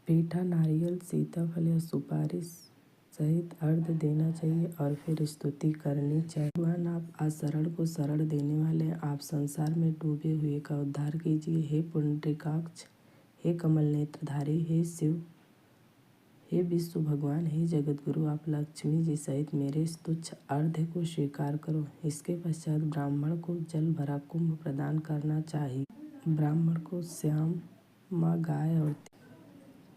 पेठा, नारियल, सीताफल या सुपारी सहित अर्घ्य देना चाहिए और फिर स्तुति करनी चाहिए। भगवान, आप आशरण को शरण देने वाले हैं। आप संसार में डूबे हुए का उद्धार कीजिए। हे पुंडरीकाक्ष, हे कमल नेत्रधारी, हे शिव, हे विष्णु भगवान, हे जगत गुरु, आप लक्ष्मी जी सहित मेरे इस तुच्छ अर्घ्य को स्वीकार करो। इसके पश्चात ब्राह्मण को जल भरा कुंभ प्रदान करना चाहिए। ब्राह्मण को श्याम माँ, गाय और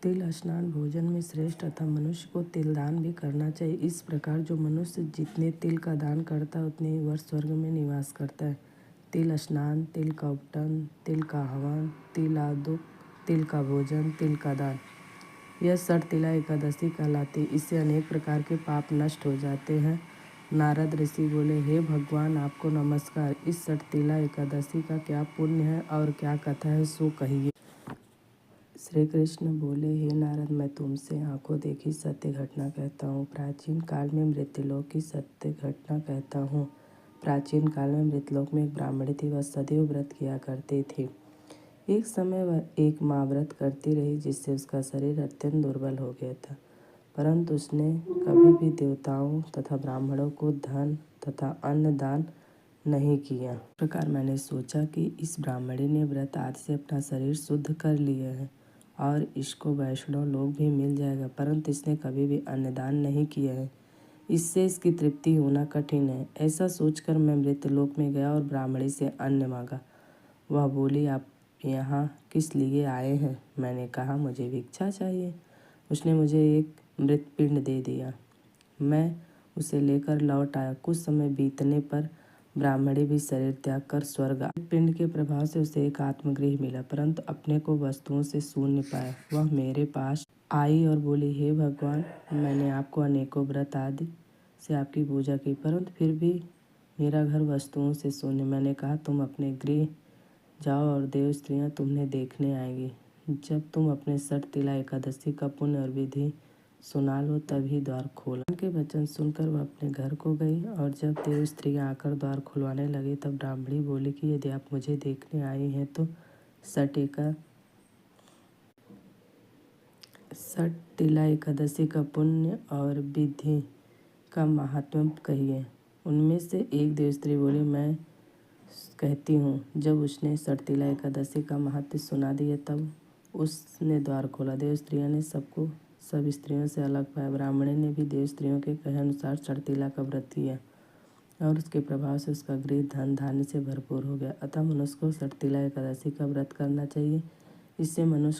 तिल स्नान भोजन में श्रेष्ठ तथा मनुष्य को तिल दान भी करना चाहिए। इस प्रकार जो मनुष्य जितने तिल का दान करता है उतने ही वर्ष स्वर्ग में निवास करता है। तिल स्नान, तिल का उपटन, तिल का हवन, तिल आदुक, तिल का भोजन, तिल का दान, यह षट तिला एकादशी कहलाती है। इससे अनेक प्रकार के पाप नष्ट हो जाते हैं। नारद ऋषि बोले, हे भगवान, आपको नमस्कार। इस षट तिला एकादशी का क्या पुण्य है और क्या कथा है, सो कहिए। श्री कृष्ण बोले, हे नारद, मैं तुमसे आंखों देखी सत्य घटना कहता हूँ। प्राचीन काल में मृत्यलोक की सत्य घटना कहता हूँ। प्राचीन काल में मृतलोक में एक ब्राह्मणी थी। वह सदैव व्रत किया करती थी। एक समय वह एक माँ व्रत करती रही, जिससे उसका शरीर अत्यंत दुर्बल हो गया था, परंतु उसने कभी भी देवताओं तथा ब्राह्मणों को धन तथा अन्न दान नहीं किया। इस प्रकार मैंने सोचा कि इस ब्राह्मणी ने व्रत आदि से अपना शरीर शुद्ध कर लिया है और इसको वैष्णव लोग भी मिल जाएगा, परंतु इसने कभी भी अन्नदान नहीं किया है। इससे इसकी तृप्ति होना कठिन है। ऐसा सोचकर मैं मृतलोक में गया और ब्राह्मणी से अन्न मांगा। वह बोली, आप यहाँ किस लिए आए हैं? मैंने कहा, मुझे भिक्षा चाहिए। उसने मुझे एक मृत पिंड दे दिया। मैं उसे लेकर लौट आया। कुछ समय बीतने पर ब्राह्मणी भी शरीर त्याग कर स्वर्ग आ। पिंड के प्रभाव से उसे एक आत्मगृह मिला, परंतु अपने को वस्तुओं से शून्य पाया। वह मेरे पास आई और बोली, हे भगवान, मैंने आपको अनेकों व्रत आदि से आपकी पूजा की, परंतु फिर भी मेरा घर वस्तुओं से शून्य। मैंने कहा, तुम अपने गृह जाओ और देव स्त्रियाँ तुम्हें देखने आएंगी। जब तुम अपने षट तिला एकादशी का पुण्य और विधि सुना लो तभी द्वार खोला। उनके वचन सुनकर वह अपने घर को गई और जब देव स्त्रियाँ आकर द्वार खुलवाने लगी तब ब्राह्मणी बोली कि यदि आप मुझे देखने आई हैं तो षट तिला एकादशी का पुण्य और विधि का महात्म्य कहिए। उनमें से एक देव स्त्री बोली, मैं कहती हूँ। जब उसने षट तिला एकादशी का महत्व सुना दिया तब उसने द्वार खोला। देव स्त्रियों ने सबको सब स्त्रियों से अलग पाया। ब्राह्मणी ने भी देव स्त्रियों के कहे अनुसार षट तिला का व्रत किया और उसके प्रभाव से उसका गृह धन धान्य से भरपूर हो गया। अतः मनुष्य को षट तिला एकादशी का व्रत करना चाहिए। इससे मनुष्य